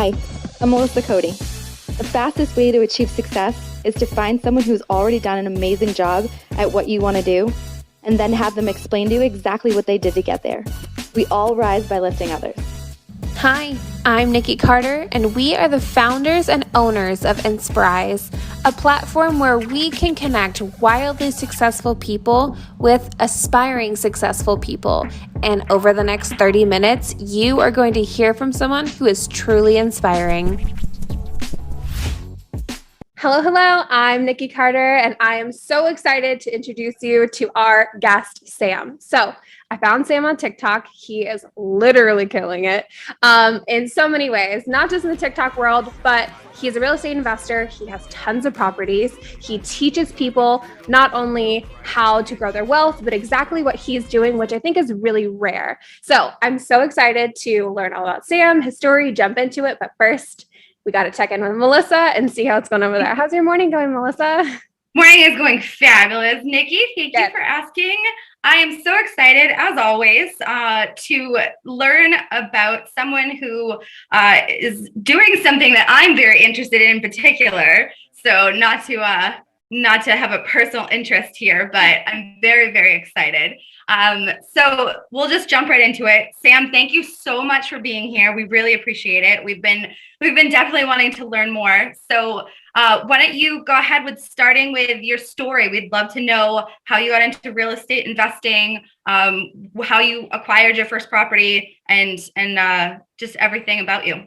Hi, I'm Melissa Cote. The fastest way to achieve success is to find someone who's already done an amazing job at what you want to do, and then have them explain to you exactly what they did to get there. We all rise by lifting others. Hi, I'm Nycki Carter, and we are the founders and owners of Insporise, a platform where we can connect wildly successful people with aspiring successful people. And over the next 30 minutes, you are going to hear from someone who is truly inspiring. Hello, I'm Nycki Carter, and I am so excited to introduce you to our guest, Sam. So I found Sam on TikTok. He is literally killing it in so many ways, not just in the TikTok world, but he's a real estate investor. He has tons of properties. He teaches people not only how to grow their wealth, but exactly what he's doing, which I think is really rare. So I'm so excited to learn all about Sam, his story, jump into it. But first, we got to check in with Melissa and see how it's going over there. How's your morning going, Melissa? Morning is going fabulous, Nycki. Thank you for asking. I am so excited, as always, to learn about someone who is doing something that I'm very interested in particular. So not to have a personal interest here, but I'm very, very excited. So we'll just jump right into it. Sam, thank you so much for being here. We really appreciate it. We've been definitely wanting to learn more. So why don't you go ahead with starting with your story? We'd love to know how you got into real estate investing, how you acquired your first property, and just everything about you.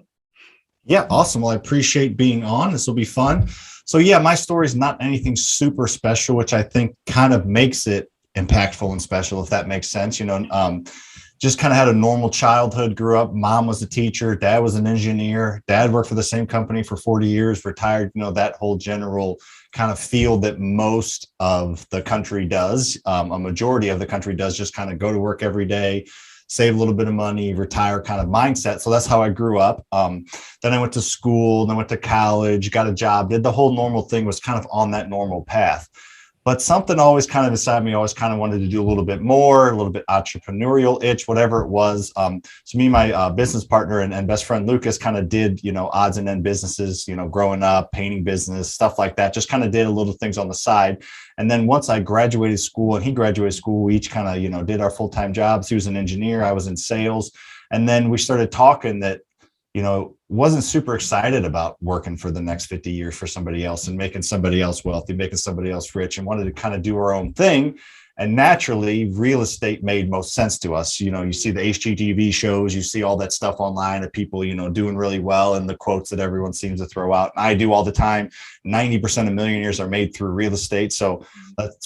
Yeah, awesome. Well, I appreciate being on. This will be fun. So yeah, my story is not anything super special, which I think kind of makes it impactful and special, if that makes sense. Just kind of had a normal childhood, grew up. Mom was a teacher. Dad was an engineer. Dad worked for the same company for 40 years, retired, that whole general kind of field that most of the country does. A majority of the country does, just kind of go to work every day, save a little bit of money, retire kind of mindset. So that's how I grew up. Then I went to school, then went to college, got a job, did the whole normal thing, was kind of on that normal path. But something always kind of inside me, always kind of wanted to do a little bit more, a little bit entrepreneurial itch, whatever it was. So me and my business partner and best friend, Lucas, kind of did, odds and end businesses, growing up, painting business, stuff like that, just kind of did a little things on the side. And then once I graduated school and he graduated school, we each kind of, did our full-time jobs. He was an engineer, I was in sales. And then we started talking that, wasn't super excited about working for the next 50 years for somebody else and making somebody else wealthy, making somebody else rich, and wanted to kind of do our own thing. And naturally, real estate made most sense to us. You see the HGTV shows, you see all that stuff online of people, doing really well, and the quotes that everyone seems to throw out. And I do all the time. 90% of millionaires are made through real estate. So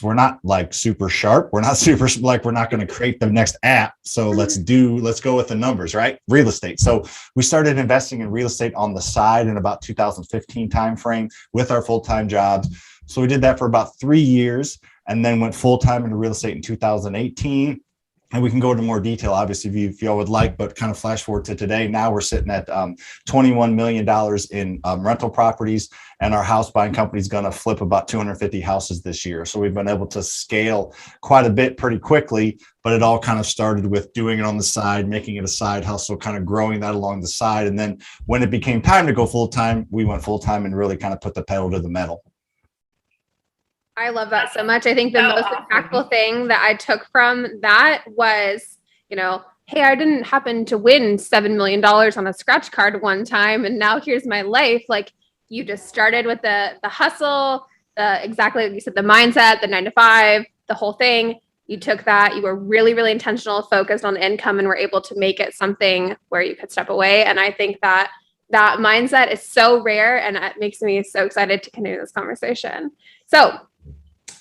we're not like super sharp. We're not super like, we're not going to create the next app. So let's go with the numbers, right? Real estate. So we started investing in real estate on the side in about 2015 timeframe with our full-time jobs. So we did that for about 3 years, and then went full-time into real estate in 2018. And we can go into more detail, obviously, if y'all would like, but kind of flash forward to today. Now we're sitting at $21 million in rental properties, and our house buying company is going to flip about 250 houses this year. So we've been able to scale quite a bit pretty quickly, but it all kind of started with doing it on the side, making it a side hustle, kind of growing that along the side. And then when it became time to go full-time, we went full-time and really kind of put the pedal to the metal. I love that so much. I think the most impactful thing that I took from that was, hey, I didn't happen to win $7 million on a scratch card one time, and now here's my life. Like, you just started with the hustle, exactly like you said, the mindset, the 9 to 5, the whole thing. You took that, you were really, really intentional, focused on income, and were able to make it something where you could step away. And I think that mindset is so rare, and it makes me so excited to continue this conversation. So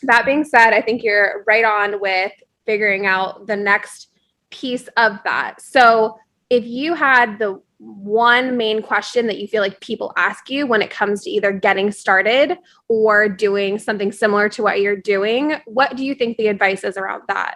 that being said, I think you're right on with figuring out the next piece of that. So if you had the one main question that you feel like people ask you when it comes to either getting started or doing something similar to what you're doing, what do you think the advice is around that?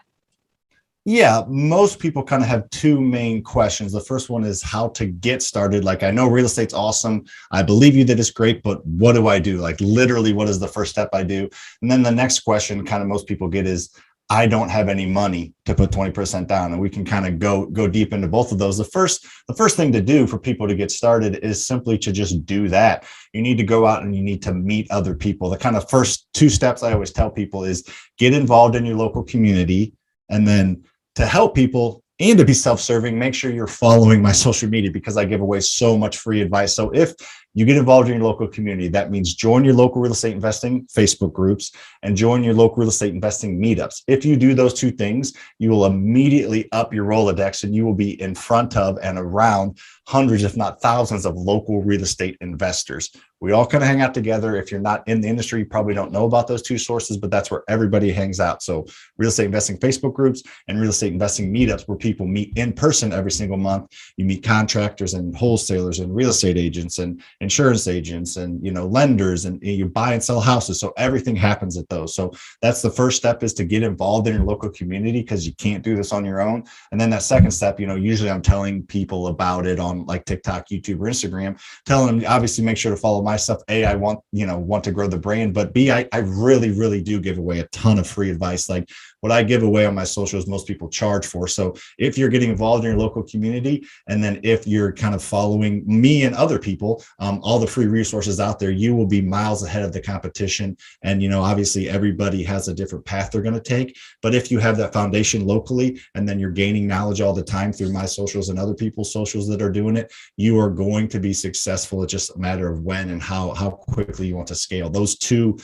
Yeah, most people kind of have two main questions. The first one is how to get started. Like, I know real estate's awesome. I believe you that it's great, but what do I do? Like, literally, what is the first step I do? And then the next question kind of most people get is, I don't have any money to put 20% down. And we can kind of go deep into both of those. The first thing to do for people to get started is simply to just do that. You need to go out and you need to meet other people. The kind of first 2 steps I always tell people is get involved in your local community, and then to help people and to be self-serving, make sure you're following my social media, because I give away so much free advice. So if you get involved in your local community, that means join your local real estate investing Facebook groups and join your local real estate investing meetups. If you do those 2 things, you will immediately up your Rolodex, and you will be in front of and around hundreds, if not thousands, of local real estate investors. We all kind of hang out together. If you're not in the industry, you probably don't know about those 2 sources, but that's where everybody hangs out. So real estate investing Facebook groups and real estate investing meetups, where people meet in person every single month. You meet contractors and wholesalers and real estate agents and insurance agents and, lenders, and you buy and sell houses. So everything happens at those. So that's the first step, is to get involved in your local community, because you can't do this on your own. And then that second step, usually I'm telling people about it on like TikTok, YouTube, or Instagram, telling them obviously make sure to follow my stuff. A, I want to grow the brand, but B, I really, really do give away a ton of free advice. Like what I give away on my socials, most people charge for. So if you're getting involved in your local community, and then if you're kind of following me and other people, all the free resources out there, you will be miles ahead of the competition. And, obviously everybody has a different path they're going to take. But if you have that foundation locally, and then you're gaining knowledge all the time through my socials and other people's socials that are doing it, you are going to be successful. It's just a matter of when and how quickly you want to scale. Those two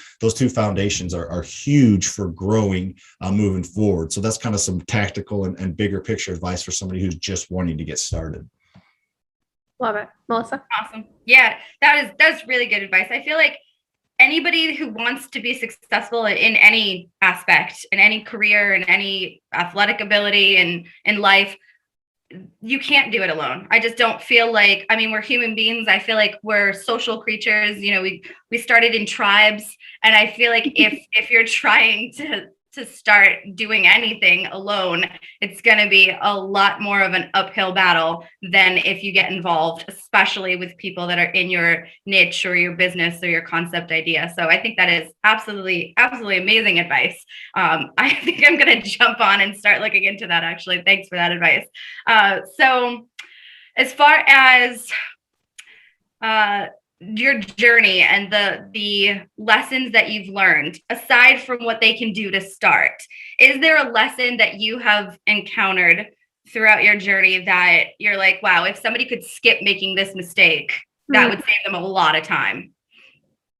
foundations are huge for growing, moving forward. So that's kind of some tactical and bigger picture advice for somebody who's just wanting to get started. Love it. Melissa? Awesome. Yeah, that's really good advice. I feel like anybody who wants to be successful in any aspect, in any career, in any athletic ability, and in life, you can't do it alone. I just don't feel like, we're human beings. I feel like we're social creatures. We started in tribes, and I feel like if you're trying to start doing anything alone, it's going to be a lot more of an uphill battle than if you get involved, especially with people that are in your niche or your business or your concept idea. So I think that is absolutely amazing advice. I think I'm going to jump on and start looking into that, actually. Thanks for that advice. So as far as your journey and the lessons that you've learned, aside from what they can do to start, is there a lesson that you have encountered throughout your journey that you're like, wow, if somebody could skip making this mistake, that would save them a lot of time?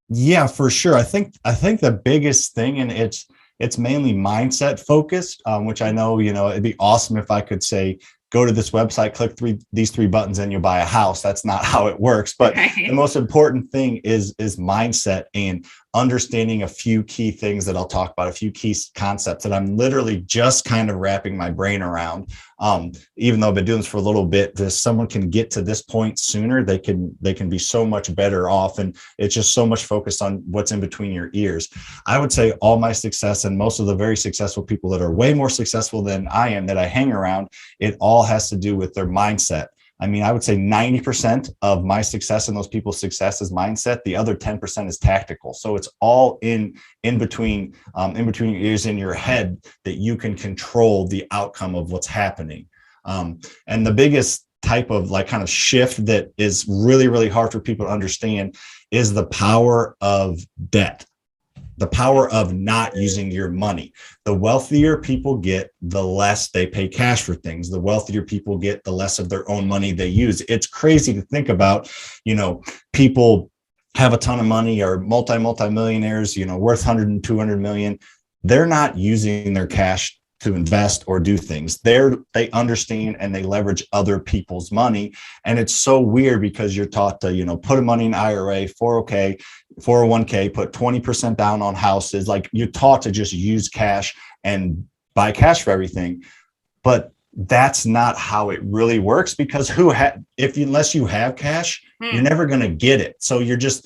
Yeah, for sure. I think the biggest thing, and it's mainly mindset focused, which I know, it'd be awesome if I could say, go to this website, click these 3 buttons, and you'll buy a house. That's not how it works. But the most important thing is mindset, and understanding a few key things that I'll talk about, a few key concepts that I'm literally just kind of wrapping my brain around. Even though I've been doing this for a little bit, if someone can get to this point sooner, they can be so much better off. And it's just so much focused on what's in between your ears. I would say all my success, and most of the very successful people that are way more successful than I am, that I hang around, it all has to do with their mindset. I would say 90% of my success and those people's success is mindset. The other 10% is tactical. So it's all in between your ears, in your head, that you can control the outcome of what's happening. And the biggest type of kind of shift that is really, really hard for people to understand is the power of debt. The power of not using your money. The wealthier people get, the less they pay cash for things. The wealthier people get, the less of their own money they use. It's crazy to think about, people have a ton of money, or multi-millionaires, worth 100 and 200 million. They're not using their cash to invest or do things. They understand and they leverage other people's money. And it's so weird, because you're taught to, put money in IRA, 401k, put 20% down on houses. Like, you're taught to just use cash and buy cash for everything. But that's not how it really works, because unless you have cash, you're never going to get it. So you're just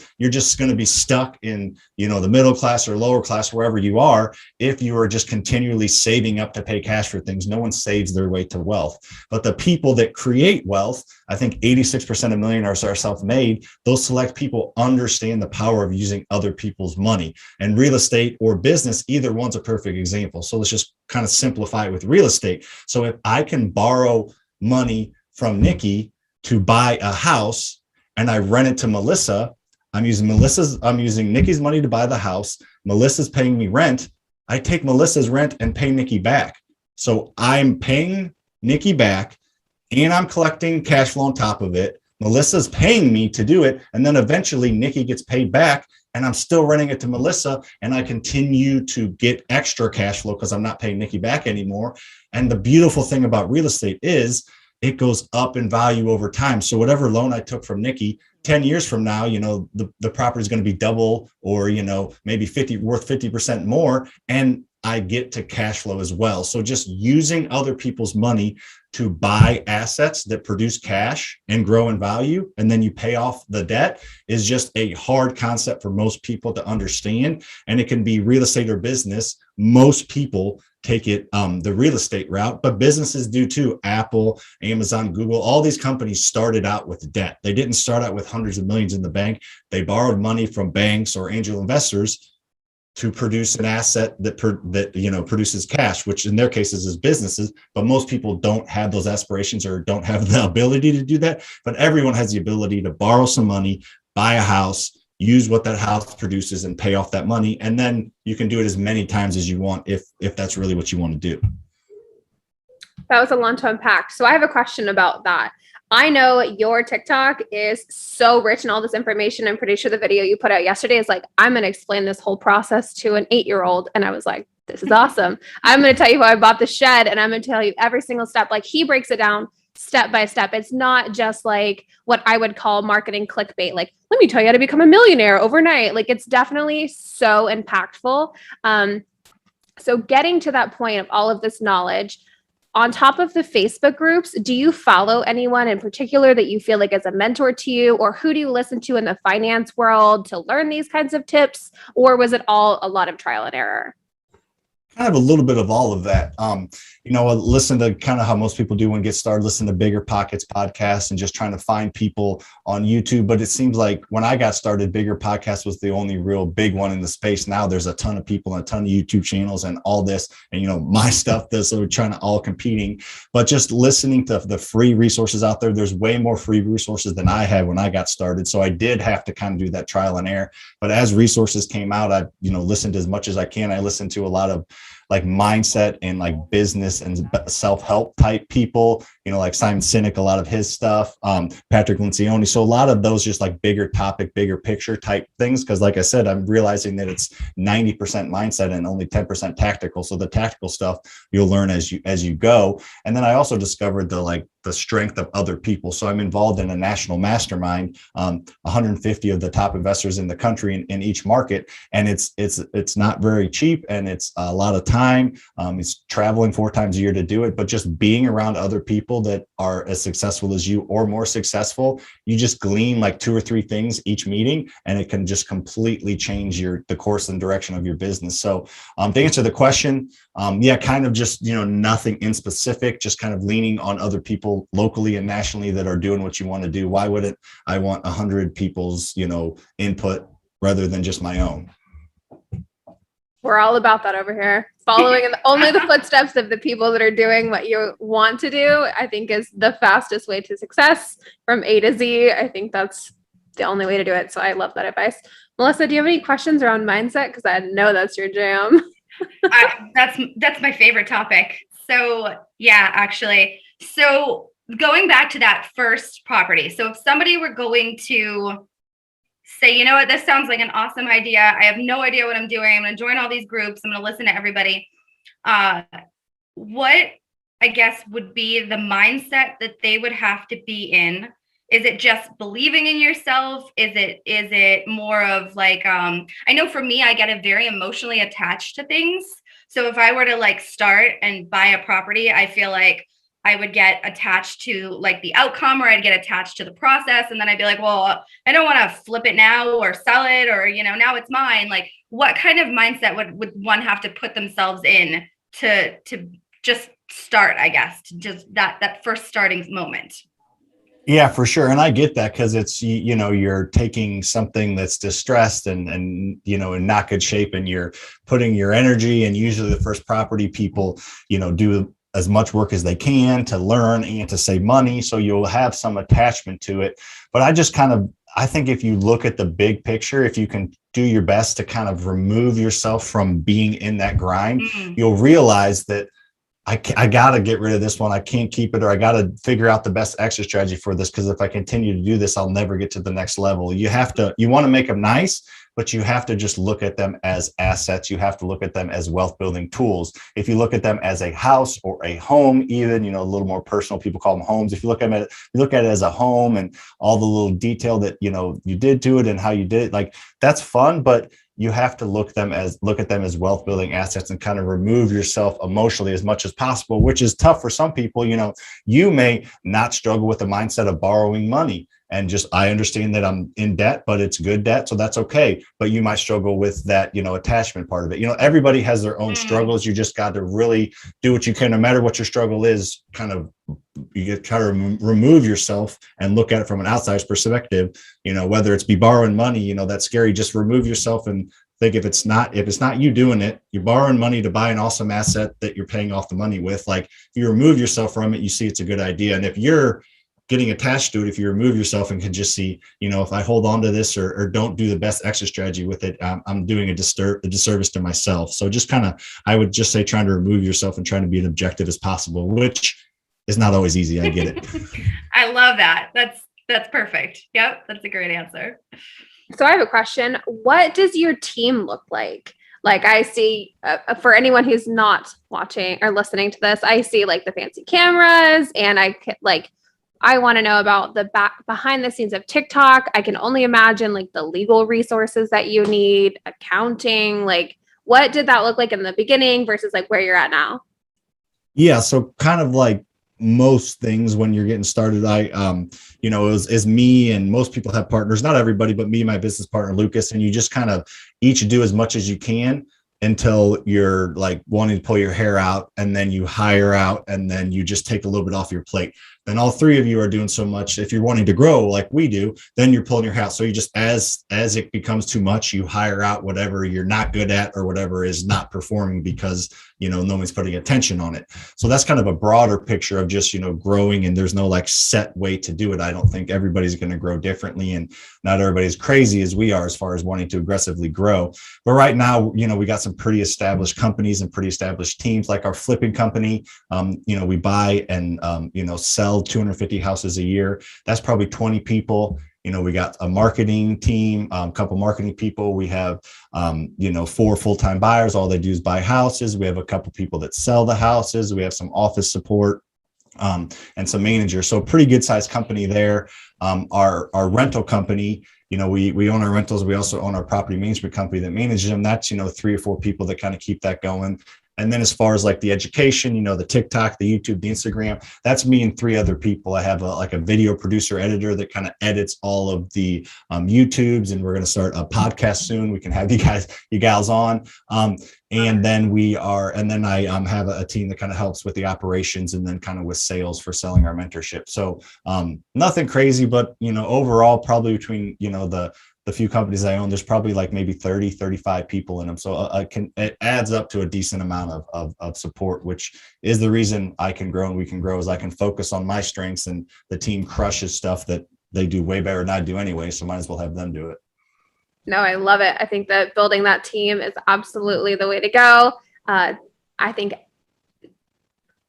going to be stuck in, the middle class or lower class, wherever you are, if you are just continually saving up to pay cash for things. No one saves their way to wealth. But the people that create wealth, I think 86% of millionaires are self-made. Those select people understand the power of using other people's money. And real estate or business, either one's a perfect example. So let's just kind of simplify it with real estate. So if I can borrow money from Nycki to buy a house and I rent it to Melissa, I'm using Nycki's money to buy the house. Melissa's paying me rent. I take Melissa's rent and pay Nycki back. So I'm paying Nycki back and I'm collecting cash flow on top of it. Melissa's paying me to do it. And then eventually Nycki gets paid back and I'm still renting it to Melissa and I continue to get extra cash flow because I'm not paying Nycki back anymore. And the beautiful thing about real estate is it goes up in value over time. So whatever loan I took from Nycki, 10 years from now, the property is going to be double or, maybe worth 50% more. And I get to cash flow as well. So just using other people's money to buy assets that produce cash and grow in value, and then you pay off the debt, is just a hard concept for most people to understand. And it can be real estate or business. Most people take it the real estate route, but businesses do too. Apple, Amazon, Google, all these companies started out with debt. They didn't start out with hundreds of millions in the bank. They borrowed money from banks or angel investors to produce an asset that produces cash, which in their cases is businesses. But most people don't have those aspirations or don't have the ability to do that. But everyone has the ability to borrow some money, buy a house, use what that house produces and pay off that money. And then you can do it as many times as you want if that's really what you want to do. That was a lot to unpack. So I have a question about that. I know your TikTok is so rich in all this information. I'm pretty sure the video you put out yesterday is like, I'm going to explain this whole process to an 8-year-old. And I was like, this is awesome. I'm going to tell you how I bought the shed and I'm going to tell you every single step. Like he breaks it down step by step. It's not just like what I would call marketing clickbait. Like, let me tell you how to become a millionaire overnight. Like it's definitely so impactful. So getting to that point of all of this knowledge, on top of the Facebook groups, do you follow anyone in particular that you feel like is a mentor to you, or who do you listen to in the finance world to learn these kinds of tips? Or was it all a lot of trial and error? Kind of a little bit of all of that. Listen to kind of how most people do when get started, listen to Bigger Pockets podcast and just trying to find people on YouTube. But it seems like when I got started, Bigger Podcast was the only real big one in the space. Now there's a ton of people and a ton of YouTube channels and all this, and my stuff, so we're trying to all competing. But just listening to the free resources out there, there's way more free resources than I had when I got started. So I did have to kind of do that trial and error. But as resources came out, I listened as much as I can. I listened to a lot of like mindset and like business and self-help type people, like Simon Sinek, a lot of his stuff, Patrick Lencioni. So a lot of those just like bigger topic, bigger picture type things. Cause like I said, I'm realizing that it's 90% mindset and only 10% tactical. So the tactical stuff you'll learn as you go. And then I also discovered the strength of other people. So I'm involved in a national mastermind, 150 of the top investors in the country in each market. And it's not very cheap and it's a lot of time. It's traveling 4 times a year to do it, but just being around other people that are as successful as you or more successful, you just glean like 2 or 3 things each meeting, and it can just completely change the course and direction of your business. So to answer the question, kind of just, nothing in specific, just kind of leaning on other people locally and nationally that are doing what you want to do. Why wouldn't I want 100 people's, input rather than just my own? We're all about that over here. Following in only the footsteps of the people that are doing what you want to do, I think is the fastest way to success from A to Z. I think that's the only way to do it. So I love that advice. Melissa, do you have any questions around mindset? Because I know that's your jam. That's my favorite topic. So yeah, actually. So going back to that first property. So if somebody were going to say, you know what, this sounds like an awesome idea. I have no idea what I'm doing. I'm going to join all these groups. I'm going to listen to everybody. What I guess would be the mindset that they would have to be in? Is it just believing in yourself? Is it more of like, I know for me, I get very emotionally attached to things. So if I were to like start and buy a property, I feel like I would get attached to like the outcome, or I'd get attached to the process. And then I'd be like, well, I don't want to flip it now or sell it, or, now it's mine. Like, what kind of mindset would one have to put themselves in to just start, I guess, to just that first starting moment? Yeah, for sure. And I get that, because it's, you're taking something that's distressed and, in not good shape, and you're putting your energy, and usually the first property people, do as much work as they can to learn and to save money. So you'll have some attachment to it. But I think if you look at the big picture, if you can do your best to kind of remove yourself from being in that grind, you'll realize that I got to get rid of this one. I can't keep it, or I got to figure out the best exit strategy for this. Because if I continue to do this, I'll never get to the next level. You want to make them nice, but you have to just look at them as assets. You have to look at them as wealth building tools. If you look at them as a house or a home, even, a little more personal, people call them homes. If you look at it as a home, and all the little detail that, you did to it and how you did it, like, that's fun, but you have to look at them as wealth building assets, and kind of remove yourself emotionally as much as possible, which is tough for some people. You may not struggle with the mindset of borrowing money, and I understand that I'm in debt, but it's good debt, so that's okay. But you might struggle with that, attachment part of it. Everybody has their own struggles. You just got to really do what you can, no matter what your struggle is. You try to remove yourself and look at it from an outsider's perspective. Whether it's borrowing money, that's scary. Just remove yourself and think, if it's not you doing it, you're borrowing money to buy an awesome asset that you're paying off the money with. Like, if you remove yourself from it, you see it's a good idea. And if you're getting attached to it, if you remove yourself and can just see, if I hold on to this or don't do the best exit strategy with it, I'm doing a disservice to myself. So just I would just say, trying to remove yourself and trying to be as objective as possible, which is not always easy. I get it. I love that. That's perfect. Yep. That's a great answer. So I have a question. What does your team look like? Like, I see, for anyone who's not watching or listening to this, I see like the fancy cameras, and I want to know about the behind the scenes of TikTok. I can only imagine like the legal resources that you need, accounting. Like, what did that look like in the beginning versus like where you're at now? Yeah. So kind of like most things when you're getting started, it was me, and most people have partners, not everybody, but me and my business partner, Lucas, and you just kind of each do as much as you can until you're like wanting to pull your hair out, and then you hire out, and then you just take a little bit off your plate. Then all three of you are doing so much. If you're wanting to grow like we do, then you're pulling your hair out. So you just, as it becomes too much, you hire out whatever you're not good at, or whatever is not performing, because no one's putting attention on it. So that's kind of a broader picture of just, growing, and there's no like set way to do it. I don't think everybody's going to grow differently, and not everybody's crazy as we are as far as wanting to aggressively grow. But right now, we got some pretty established companies and pretty established teams, like our flipping company. We buy and, sell 250 houses a year. That's probably 20 people. We got a marketing team, a couple marketing people. We have, 4 full-time buyers. All they do is buy houses. We have a couple people that sell the houses. We have some office support, and some managers. So pretty good sized company there. Our rental company, we own our rentals. We also own our property management company that manages them. That's, 3 or 4 people that kind of keep that going. And then as far as like the education, the TikTok, the YouTube, the Instagram, that's me and 3 other people. I have a video producer editor that kind of edits all of the YouTubes, and we're going to start a podcast soon. We can have you gals on. And then I have a team that kind of helps with the operations, and then kind of with sales for selling our mentorship. So nothing crazy, but, overall, probably between, the few companies I own, there's probably like maybe 30, 35 people in them. So it adds up to a decent amount of support, which is the reason I can grow and we can grow, is I can focus on my strengths, and the team crushes stuff that they do way better than I do anyway. So might as well have them do it. No, I love it. I think that building that team is absolutely the way to go. I think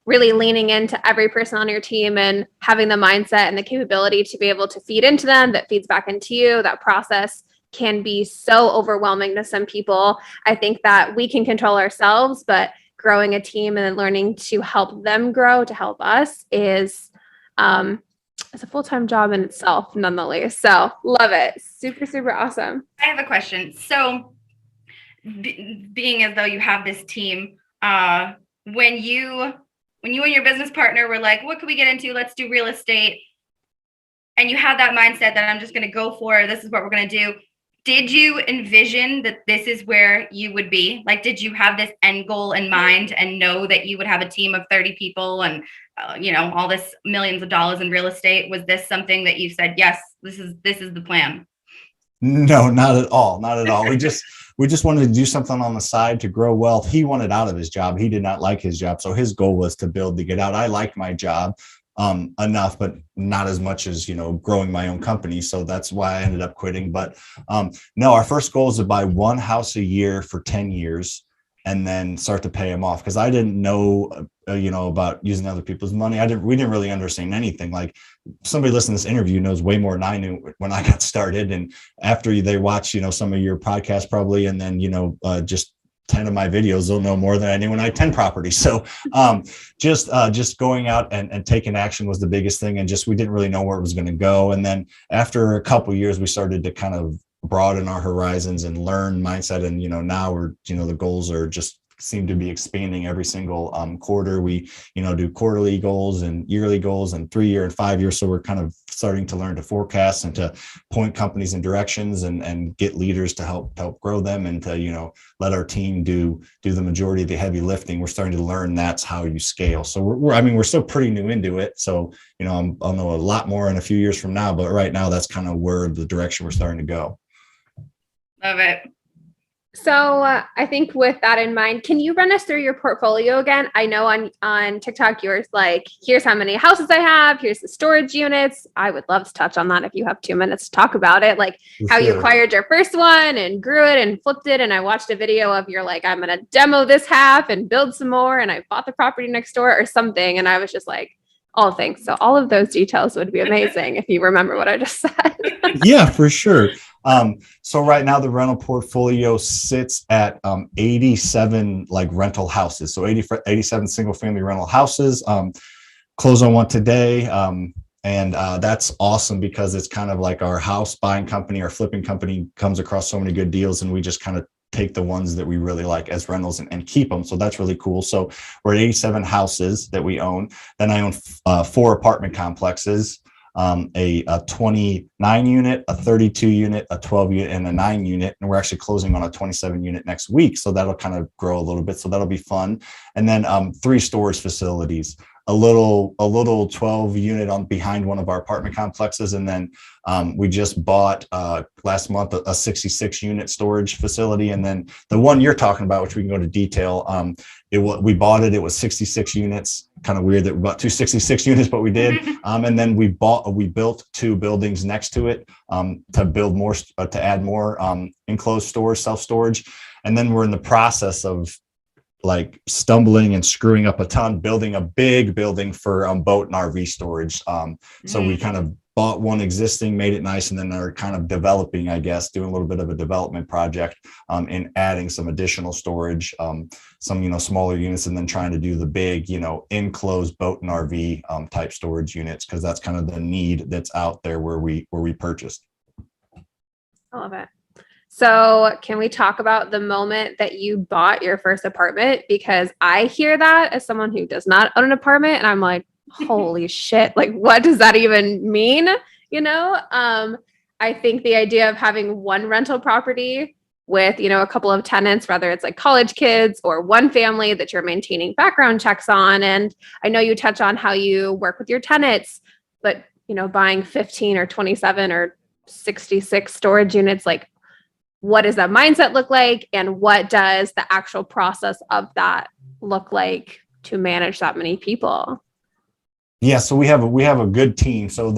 really leaning into every person on your team and having the mindset and the capability to be able to feed into them, that feeds back into you, that process can be so overwhelming to some people. I think that we can control ourselves, but growing a team and then learning to help them grow, to help us, is it's a full-time job in itself, nonetheless. So love it. Super, super awesome. I have a question. So being as though you have this team, when you when you and your business partner were like, what could we get into? Let's do real estate. And you had that mindset that I'm just going to go for it. This is what we're going to do. Did you envision that this is where you would be? Like, did you have this end goal in mind and know that you would have a team of 30 people and, all this millions of dollars in real estate? Was this something that you said, yes, this is the plan? No, not at all. Not at all. We just wanted to do something on the side to grow wealth. He wanted out of his job. He did not like his job. So his goal was to get out. I liked my job enough, but not as much as, growing my own company. So that's why I ended up quitting. But no, our first goal is to buy one house a year for 10 years and then start to pay them off. Because I didn't know, about using other people's money. We didn't really understand anything. Like, somebody listening to this interview knows way more than I knew when I got started. And after they watch, some of your podcasts probably, and then, just 10 of my videos, they'll know more than I knew when I had 10 properties. So just going out and taking action was the biggest thing. And we didn't really know where it was going to go. And then after a couple of years, we started to kind of broaden our horizons and learn mindset. And, now we're, the goals are just seem to be expanding every single quarter. We, do quarterly goals and yearly goals and 3-year and 5-year. So we're kind of starting to learn to forecast and to point companies in directions and get leaders to help grow them and to, let our team do the majority of the heavy lifting. We're starting to learn that's how you scale. So we're still pretty new into it. So, I'll know a lot more in a few years from now, but right now that's kind of where the direction we're starting to go. Love it. So I think with that in mind, can you run us through your portfolio again? I know on TikTok, yours like, here's how many houses I have. Here's the storage units. I would love to touch on that if you have 2 minutes to talk about it, like how you acquired your first one and grew it and flipped it. And I watched a video of you're like, I'm going to demo this half and build some more. And I bought the property next door or something. And I was just like, all things. So all of those details would be amazing if you remember what I just said. Yeah, for sure. So right now the rental portfolio sits at 87 like rental houses. So 87 single family rental houses. Close on one today. And that's awesome because it's kind of like our house buying company, our flipping company comes across so many good deals, and we just kind of take the ones that we really like as rentals and keep them. So that's really cool. So we're at 87 houses that we own. Then I own 4 apartment complexes, a 29 unit, a 32 unit, a 12 unit, and a 9 unit. And we're actually closing on a 27 unit next week. So that'll kind of grow a little bit. So that'll be fun. And then 3 storage facilities, a little 12 unit on behind one of our apartment complexes. And then we just bought last month a 66 unit storage facility. And then the one you're talking about, which we can go to detail, we bought it. It was 66 units. Kind of weird that we bought 266 units, but we did. And then we built 2 buildings next to it to build more, to add more enclosed storage, self-storage. And then we're in the process of like stumbling and screwing up a ton, building a big building for boat and RV storage. So we kind of bought one existing, made it nice, and then are kind of developing, I guess, doing a little bit of a development project and adding some additional storage, some, smaller units, and then trying to do the big, enclosed boat and RV type storage units, because that's kind of the need that's out there where we purchased. I love it. So can we talk about the moment that you bought your first apartment? Because I hear that as someone who does not own an apartment, and I'm like, holy shit, like, what does that even mean? I think the idea of having one rental property with, a couple of tenants, whether it's like college kids or one family that you're maintaining background checks on. And I know you touch on how you work with your tenants, but, buying 15 or 27 or 66 storage units, like, what does that mindset look like? And what does the actual process of that look like to manage that many people? Yeah, so we have a good team. So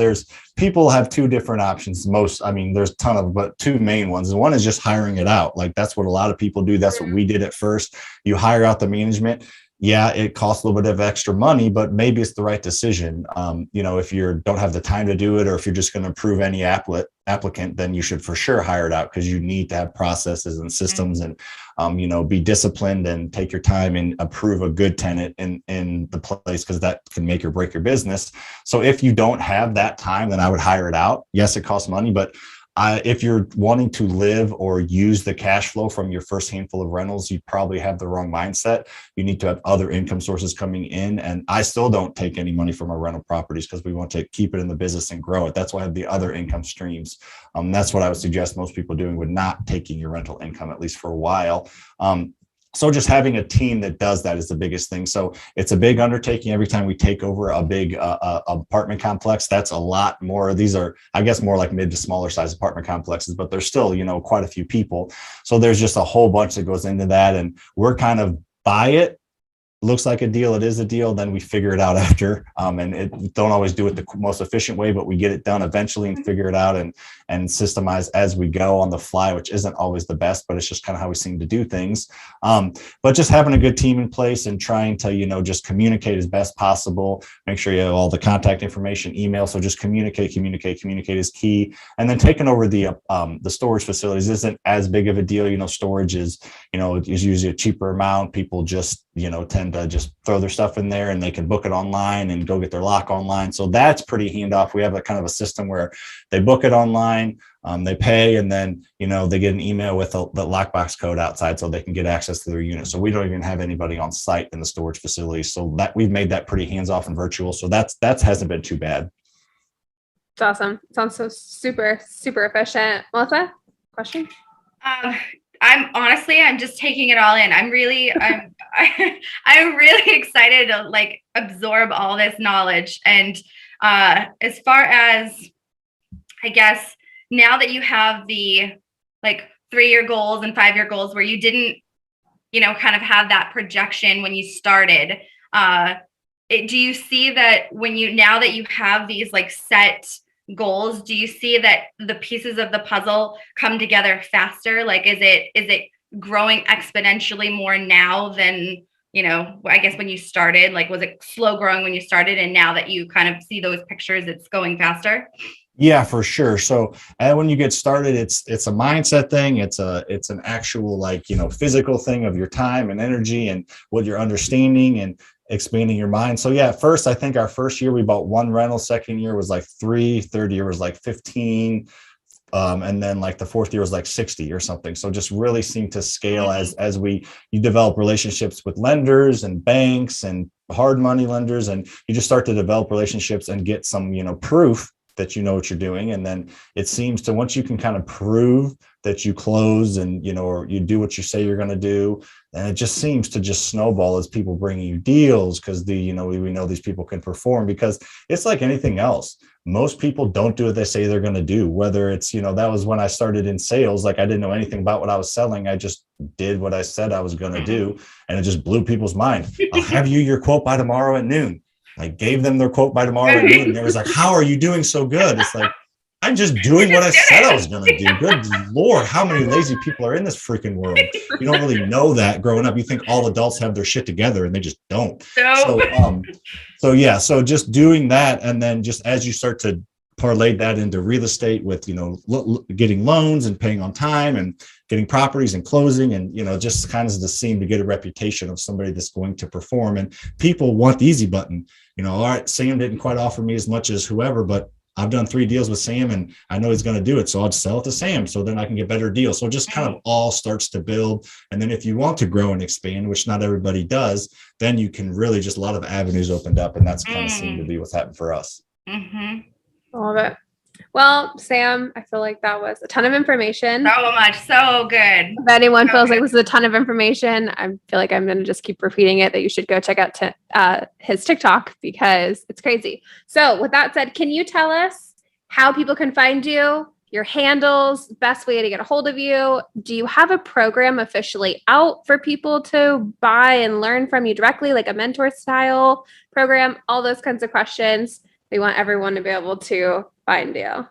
people have 2 different options. There's a ton of, but 2 main ones. And one is just hiring it out. Like, that's what a lot of people do. That's what we did at first. You hire out the management. Yeah, it costs a little bit of extra money, but maybe it's the right decision. If you don't have the time to do it, or if you're just going to approve any applicant, then you should for sure hire it out, because you need to have processes and systems and, be disciplined and take your time and approve a good tenant in the place, because that can make or break your business. So if you don't have that time, then I would hire it out. Yes, it costs money, but If you're wanting to live or use the cash flow from your first handful of rentals, you probably have the wrong mindset. You need to have other income sources coming in. And I still don't take any money from our rental properties because we want to keep it in the business and grow it. That's why I have the other income streams. That's what I would suggest most people doing, with not taking your rental income, at least for a while. So just having a team that does that is the biggest thing. So it's a big undertaking every time we take over a big apartment complex. That's a lot more. These are, I guess, more like mid to smaller size apartment complexes, but there's still, quite a few people. So there's just a whole bunch that goes into that. And we're kind of buy it. Looks like a deal, it is a deal, then we figure it out after. And it don't always do it the most efficient way, but we get it done eventually and figure it out and systemize as we go on the fly, which isn't always the best, but it's just kind of how we seem to do things. But just having a good team in place and trying to, just communicate as best possible, make sure you have all the contact information, email. So just communicate is key. And then taking over the storage facilities isn't as big of a deal. Storage is usually a cheaper amount. People just, tend to just throw their stuff in there and they can book it online and go get their lock online. So that's pretty handoff. We have a kind of a system where they book it online, they pay, and then, they get an email with the lockbox code outside so they can get access to their unit. So we don't even have anybody on site in the storage facility. So that we've made that pretty hands-off and virtual. So that hasn't been too bad. It's awesome. Sounds so super, super efficient. Melissa, question? I'm just taking it all in. I'm really excited to absorb all this knowledge. And as far as, I guess, now that you have the 3-year goals and 5-year goals where you didn't, kind of have that projection when you started, do you see that now that you have these set goals, do you see that the pieces of the puzzle come together faster? Is it growing exponentially more now than, I guess when you started? Was it slow growing when you started, and now that you kind of see those pictures, it's going faster? Yeah, for sure. So when you get started, it's a mindset thing. It's an actual physical thing of your time and energy and what you're understanding and expanding your mind. So yeah, at first, I think our first year we bought 1 rental, second year was 3, third year was 15. And then the 4th year was 60 or something. So just really seemed to scale as you develop relationships with lenders and banks and hard money lenders, and you just start to develop relationships and get some, proof that you know what you're doing. And then it seems to, once you can kind of prove that you close and, or you do what you say you're going to do, and it just seems to just snowball as people bring you deals because we know these people can perform, because it's like anything else. Most people don't do what they say they're going to do, whether it's, that was when I started in sales. I didn't know anything about what I was selling. I just did what I said I was going to do. And it just blew people's mind. I'll have you your quote by tomorrow at noon. I gave them their quote by tomorrow at noon. And they was how are you doing so good? It's I'm just doing what I said I was going to do. Good Lord, how many lazy people are in this freaking world? You don't really know that growing up. You think all adults have their shit together, and they just don't. So just doing that. And then just as you start to parlay that into real estate with, getting loans and paying on time and getting properties and closing, and, just kind of seem to get a reputation of somebody that's going to perform. And people want the easy button. All right, Sam didn't quite offer me as much as whoever, but I've done 3 deals with Sam and I know he's going to do it. So I'll just sell it to Sam. So then I can get better deals. So it just kind of all starts to build. And then if you want to grow and expand, which not everybody does, then you can really just a lot of avenues opened up. And that's kind of seemed to be what's happened for us. I love it. Well, Sam, I feel like that was a ton of information. So much. So good. If anyone feels like this is a ton of information, I feel like I'm going to just keep repeating it, that you should go check out his TikTok because it's crazy. So with that said, can you tell us how people can find you, your handles, best way to get a hold of you? Do you have a program officially out for people to buy and learn from you directly, like a mentor style program? All those kinds of questions. We want everyone to be able to find you.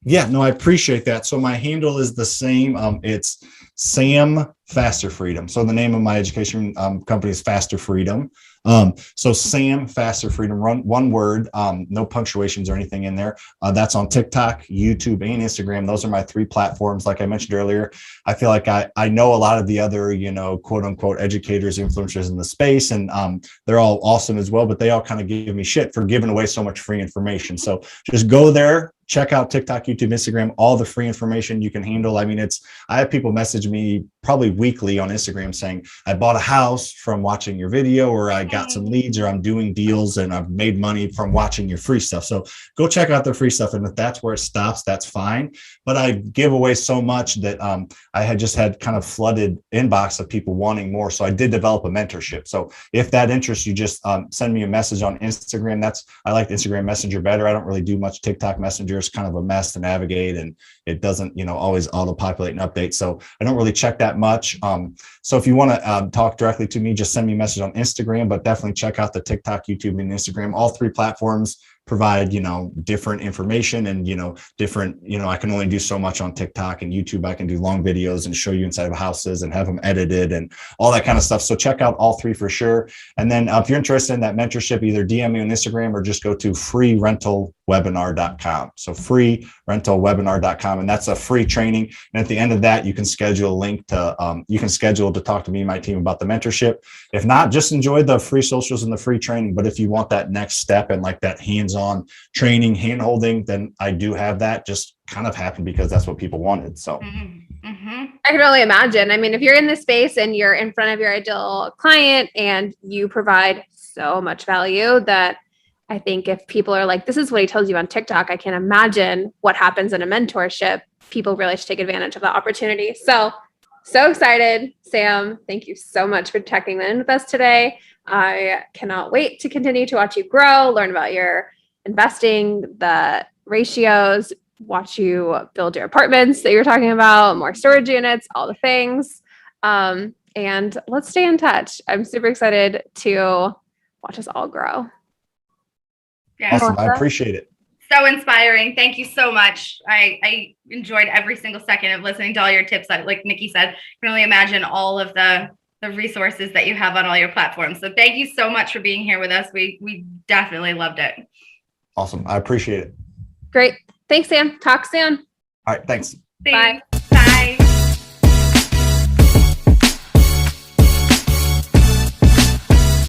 Yeah, no, I appreciate that. So my handle is the same. It's Sam Faster Freedom. So the name of my education company is Faster Freedom. So Sam Faster Freedom, one word, no punctuations or anything in there. That's on TikTok, YouTube, and Instagram. Those are my 3 platforms. Like I mentioned earlier, I feel like I know a lot of the other, quote unquote educators, influencers in the space, and they're all awesome as well, but they all kind of give me shit for giving away so much free information. So just go there, check out TikTok, YouTube, Instagram, all the free information you can handle. I mean, I have people message me probably weekly on Instagram saying, I bought a house from watching your video, or I got some leads, or I'm doing deals and I've made money from watching your free stuff. So go check out the free stuff. And if that's where it stops, that's fine. But I give away so much that I had just had kind of flooded inbox of people wanting more. So I did develop a mentorship. So if that interests you, just send me a message on Instagram. I like Instagram Messenger better. I don't really do much TikTok Messenger. It's kind of a mess to navigate, and it doesn't, always auto-populate and update. So I don't really check that much. So if you want to talk directly to me, just send me a message on Instagram, but definitely check out the TikTok, YouTube, and Instagram. All three platforms provide, different information and, different, I can only do so much on TikTok and YouTube. I can do long videos and show you inside of houses and have them edited and all that kind of stuff. So check out all three for sure. And then if you're interested in that mentorship, either DM me on Instagram or just go to freerentalwebinar.com. So freerentalwebinar.com. And that's a free training. And at the end of that, you can schedule a link to, you can schedule to talk to me and my team about the mentorship. If not, just enjoy the free socials and the free training. But if you want that next step and like that hands-on training, hand holding, then I do have that. Just kind of happened because that's what people wanted. So I can only imagine. I mean, if you're in this space and you're in front of your ideal client and you provide so much value, that I think if people are like, this is what he tells you on TikTok, I can't imagine what happens in a mentorship. People really should take advantage of that opportunity. So excited. Sam, thank you so much for checking in with us today. I cannot wait to continue to watch you grow, learn about your investing, the ratios, watch you build your apartments that you're talking about, more storage units, all the things. And let's stay in touch. I'm super excited to watch us all grow. Yeah. Awesome. I appreciate it. So inspiring. Thank you so much. I enjoyed every single second of listening to all your tips. Like Nycki said, I can only imagine all of the resources that you have on all your platforms. So thank you so much for being here with us. We definitely loved it. Awesome. I appreciate it. Great. Thanks, Sam. Talk soon. All right. Thanks. Thanks. Bye.